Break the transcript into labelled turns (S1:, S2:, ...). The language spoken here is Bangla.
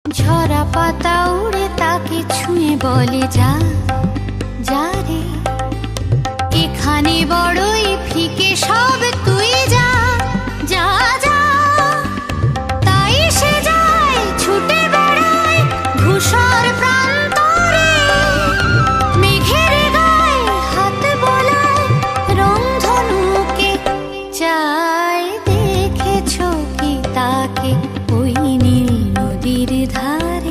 S1: ঝরা পাতা উড়ে তাকে ছুঁয়ে বলে যা যা রে, এখানে বড়ই ফিকে সব, তুই যা যা যা। তাই সে যায় ছুটে বেড়ায় ধূসর প্রান্তরে, মেঘের গায়ে হাত বোলায় রংধনুকে। চাই দেখেছো কি তাকে ওই নীল নদীর ধারে।